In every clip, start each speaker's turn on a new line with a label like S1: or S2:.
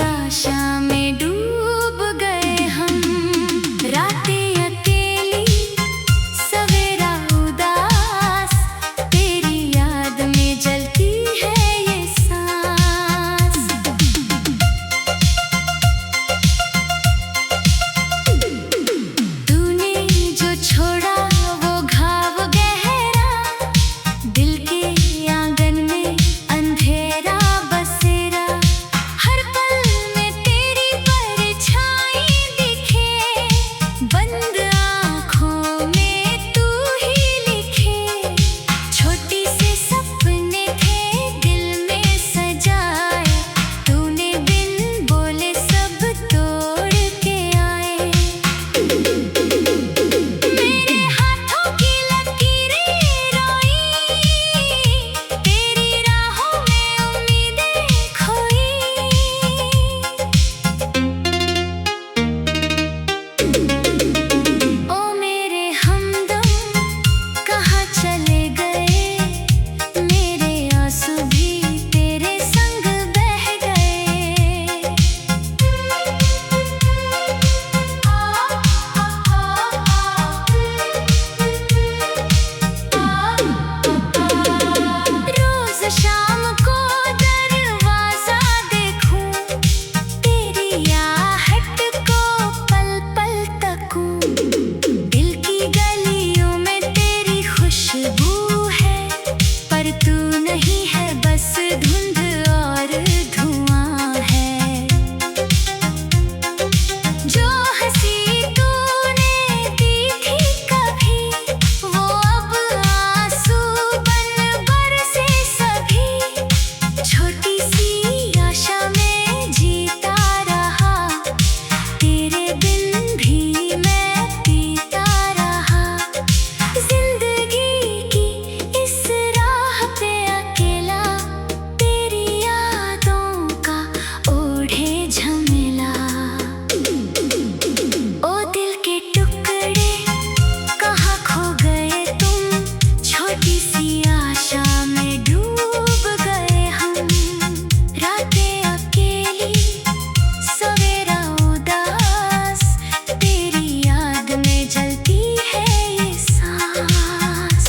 S1: आशा में डूब गए हम। रातें अकेली, सवेरा उदास, तेरी याद में जलती है ये सांस। तूने जो छोड़ा वो घाव गहरा, दिल के आंगन में अंधेरा बसेरा। हर पल में तेरी परछाई दिखे, बंद आँखों में तू ही लिखे। छोटी से सपने थे दिल में सजाए, तूने बिन बोले सब तोड़ के आए। मेरे हाथों की लकीरें रोई, तेरी राहों में उम्मीदें खोई। ओ मेरे हमदम कहाँ चले गए, मेरे आंसू भी तेरे संग बह गए। रोज शाम को दरवाजा देखूं, तेरी आहट को पल पल तकूं। दिल की गलियों में तेरी खुशबू है, पर तू नहीं है, बस धुंध और धुआं है। जो हंसी तूने दी थी कभी, वो अब आंसू बन बरसे सभी। छोटी सी आशा में जीता रहा, तेरे बिन भी मैं पीता रहा। जिंदगी की इस राह पे अकेला, तेरी यादों का ओढ़े झमेला। ओ दिल के टुकड़े कहाँ खो गए तुम, छोटी सी आशा में डूब गए हम। रातें अकेली, सवेरा उदास, तेरी याद में जलती है ये सांस।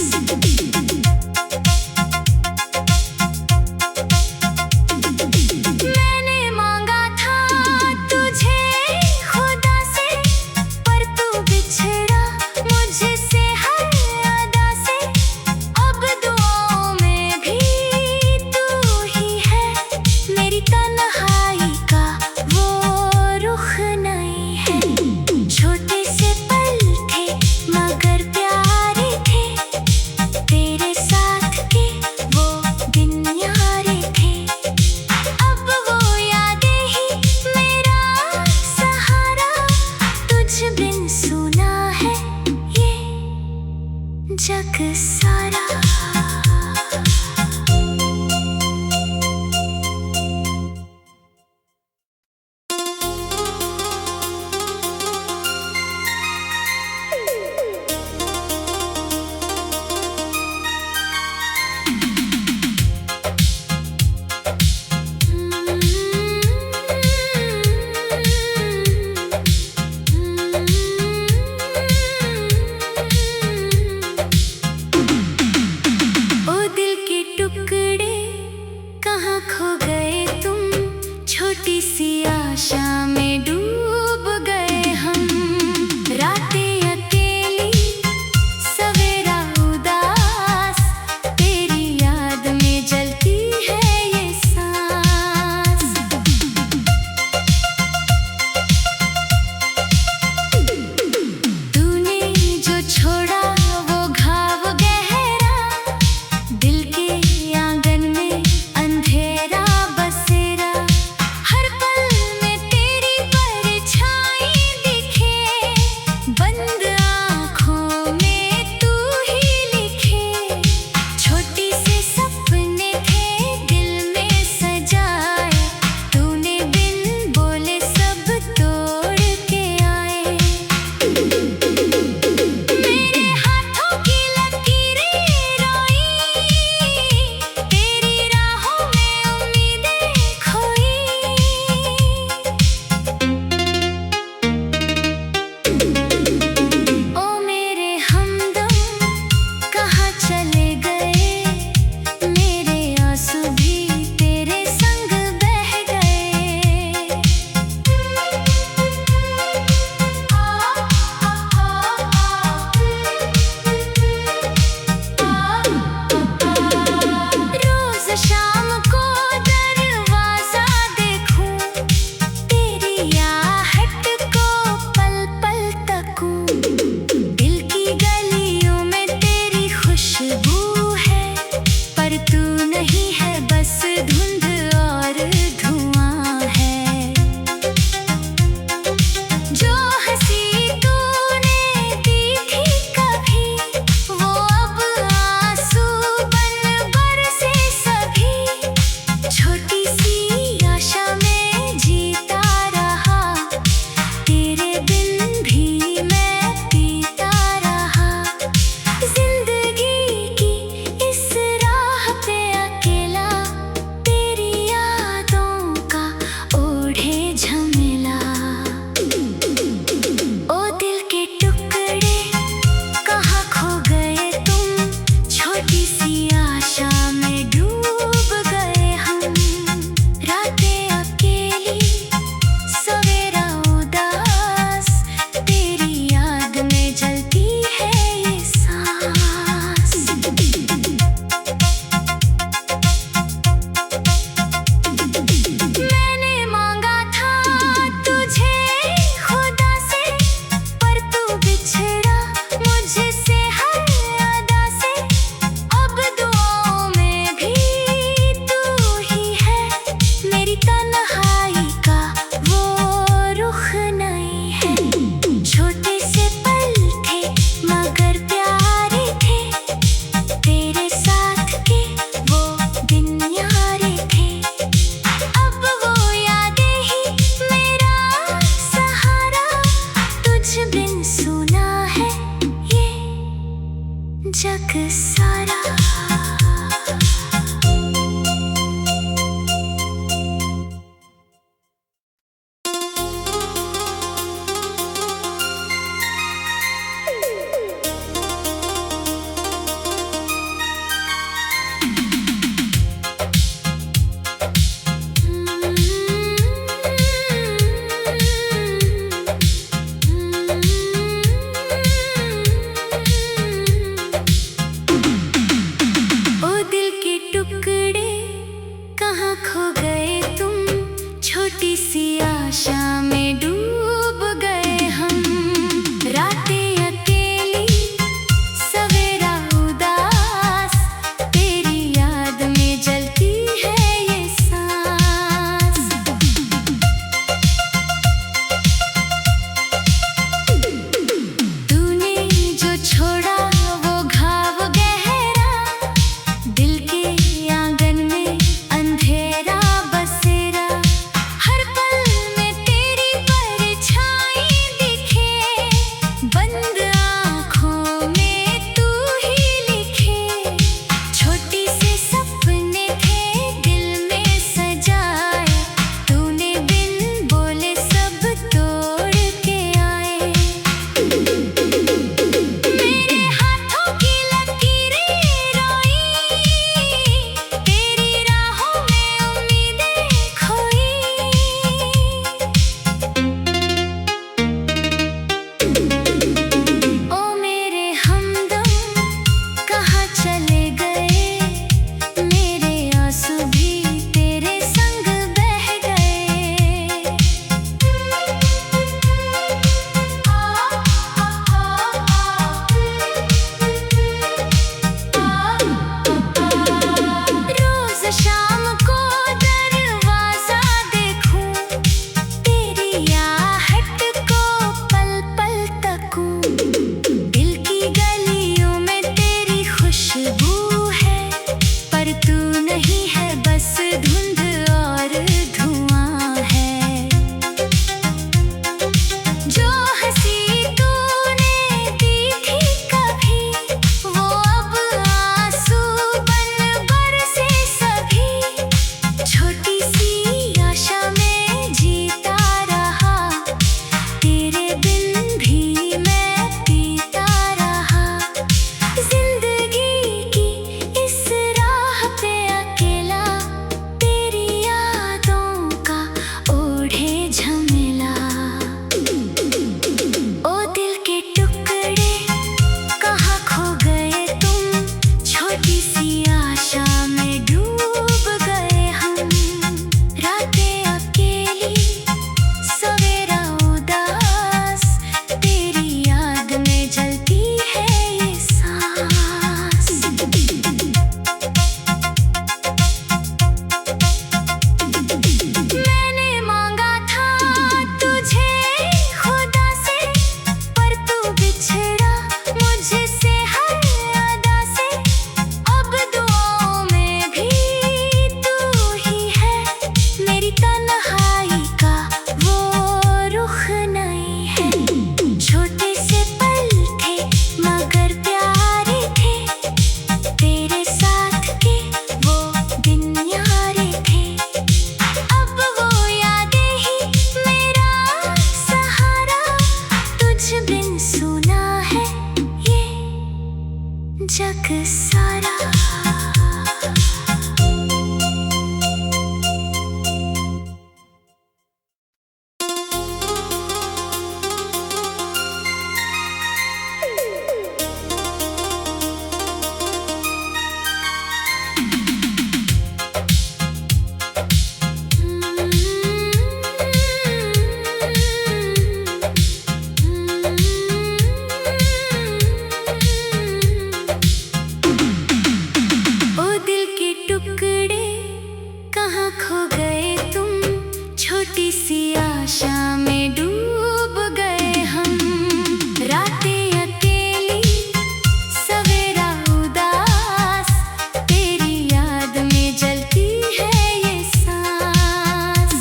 S1: मैंने मांगा था तुझे खुदा से, पर तू बिछड़ा मुझसे हर अदा से। अब दुआओं में भी तू ही है, मेरी तन्हाई का वो रुख नहीं है। छोटे से पल थे मगर प्यारे थे, तेरे साथ के वो दिन यारे थे। अब वो यादें ही मेरा सहारा, तुझ बिन सुना है ये जग सारा। ओ दिल के टुकड़े कहाँ खो गए तुम, छोटी सी आशा में डूब गए हम। रातें अकेली, सवेरा उदास, तेरी याद में जलती है ये सांस। तूने जो छोड़ा वो घाव गहरा, दिल के आंगन में अंधेरा बसेरा। हर पल में तेरी सी आशा में डूब गए हम। रातें अकेली, सवेरा उदास, तेरी याद में जलती है ये सांस। तूने जो छोड़ा वो घाव गहरा, दिल के आंगन में अंधेरा बसेरा। हर पल में तेरी परछाई दिखे, बंद आँखों में तू ही लिखे। छोटी सी सपने थे दिल में सजाए, तूने बिन बोले सब तोड़ के आए। मेरे हाथों की लकीरें रोई, तेरी राहों में उम्मीदें खोई। ओ मेरे हमदम कहाँ चले गए, मेरे आंसू भी तेरे संग बह गए। रोज शाम को दरवाजा देखूं, तेरी आहट को पल पल तकूं। दिल की गलियों में तेरी खुशबू है, पर तू नहीं है, बस धुंध और धुआं है। जो हंसी तूने दी थी कभी, वो अब आंसू बन बरसे सभी। छोटी सी आशा में जीता रहा, तेरे बिन भी मैं पीता रहा। जिंदगी की इस राह पे अकेला, तेरी यादों का ओढ़े झमेला। ओ दिल के टुकड़े कहाँ खो गए तुम, छोटी सी आशा में डूब गए हम। रातें अकेली, सवेरा उदास, तेरी याद में जलती है ये सांस। मैंने मांगा था तुझे खुदा से, पर तू बिछड़ा मुझसे हर अदा से। अब दुआओं में भी तू ही है, मेरी तन्हाई का वो रुख नहीं है। छोटे से पल थे मगर प्यारे थे, तेरे साथ के वो दिन यारे थे। अब वो यादें ही मेरा सहारा, तुझ बिन सुना है ये जग सारा। ओ दिल के टुकड़े कहाँ खो गए तुम, छोटी सी आशा में डूब गए हम। रातें अकेली, सवेरा उदास, तेरी याद में जलती है ये सांस।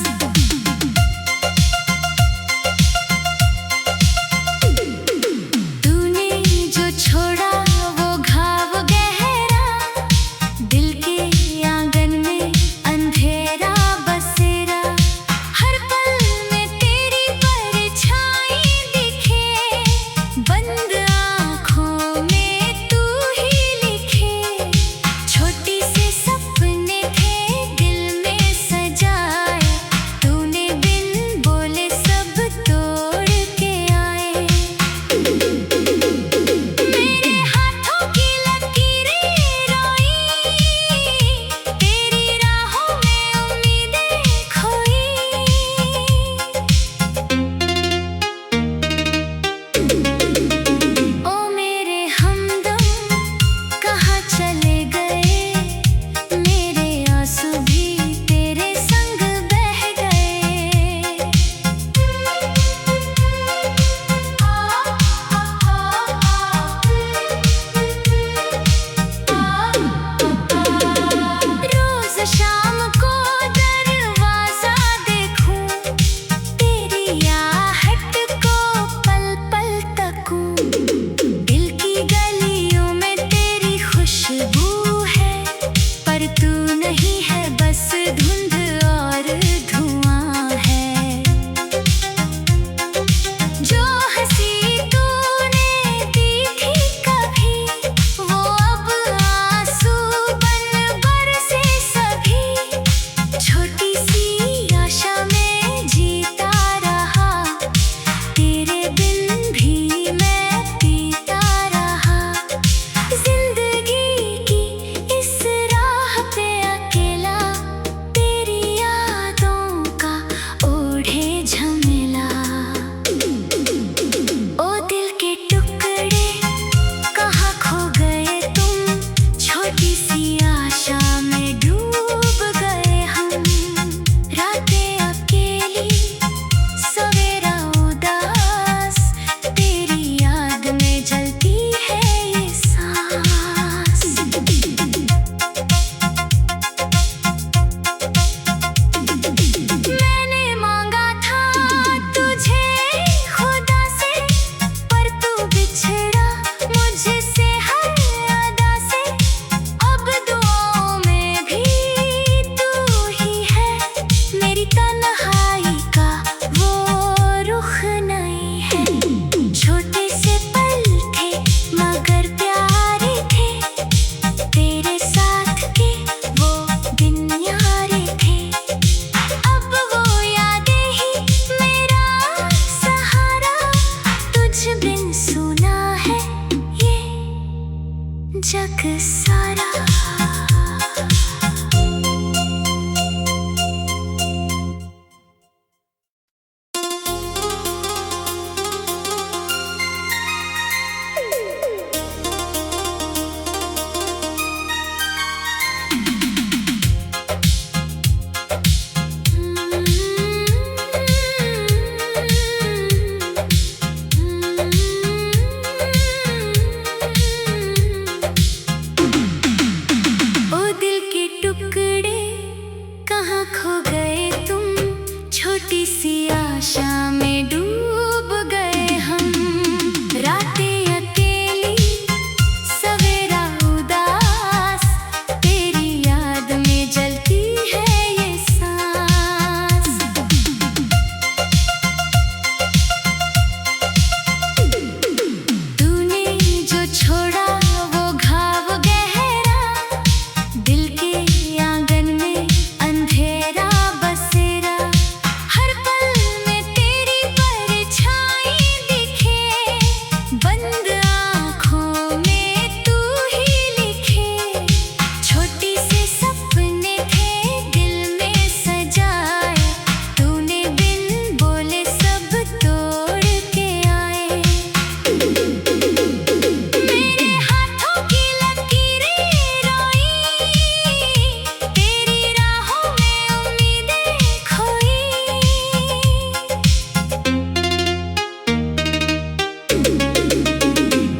S1: तूने जो छोड़ा वो घाव गहरा, दिल के आंगन में अंधेरा बसेरा। हर पल में तेरी परछाई सी आशा में डूब गए हम। रातें अकेली, सवेरा उदास, तेरी याद में जलती है ये सांस। तूने जो छोड़ा वो घाव गहरा, दिल के आंगन में अंधेरा बसेरा। हर पल में तेरी परछाई दिखे, बंद आँखों में तू ही लिखे। छोटी सी सपने थे दिल में सजाए, तूने बिन बोले सब तोड़ के आए। मेरे हाथों की लकीरें रोई, तेरी राहों में उम्मीदें खोई।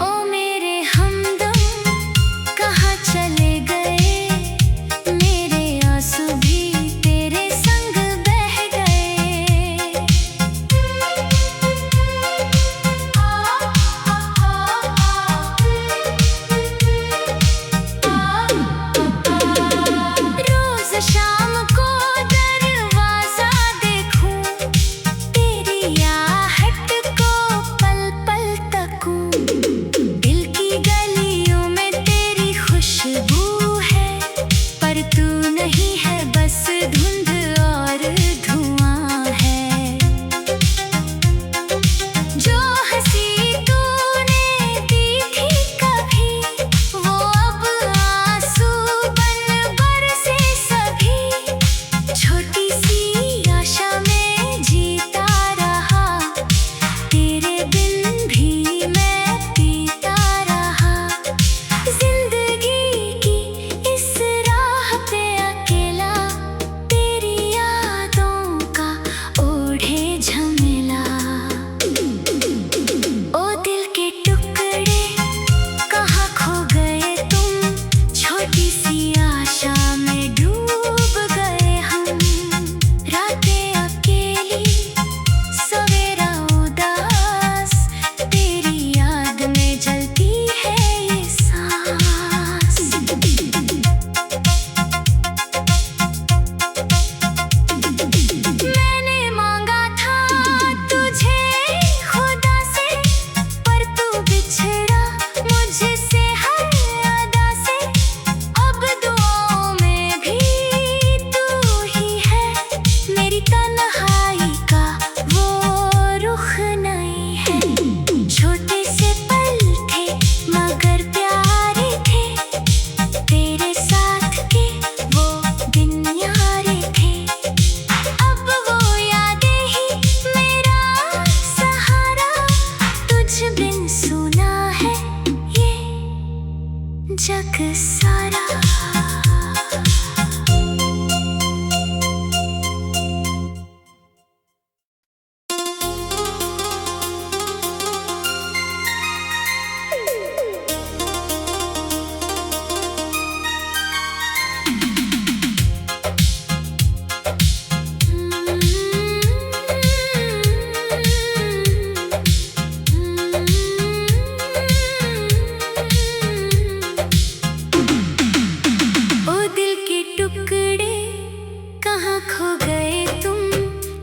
S1: ओ मेरे हमदम कहाँ चले गए, मेरे आंसू भी तेरे संग बह गए। रोज शाम को दरवाजा देखूं, तेरी आहट को पल पल तकूं। दिल की गलियों में तेरी खुशबू है, पर तू नहीं है, बस धुंध और धुआं है। जो हंसी तूने दी थी कभी, वो अब आंसू बन बरसे सभी। छोटी सी आशा में जीता रहा, तेरे बिन भी मैं पीता रहा। जिंदगी की इस राह पे अकेला, तेरी यादों का ओढ़े झमेला। ओ दिल के टुकड़े कहाँ खो गए तुम, छोटी सी आशा में डूब गए हम। रातें अकेली, सवेरा उदास, तेरी याद में जलती है ये सांस। मैंने मांगा था तुझे खुदा से, पर तू बिछड़ा मुझसे हर अदा से। अब दुआओं में भी तू ही है, मेरी तन्हाई का वो रुख नहीं है। छोटे से पल थे मगर प्यारे थे, तेरे साथ के वो दिन यारे थे। अब वो यादें ही मेरा सहारा, तुझ बिन सुना है ये जग सारा। ओ दिल के टुकड़े कहाँ खो गए तुम,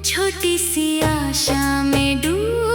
S1: छोटी सी आशा में डूब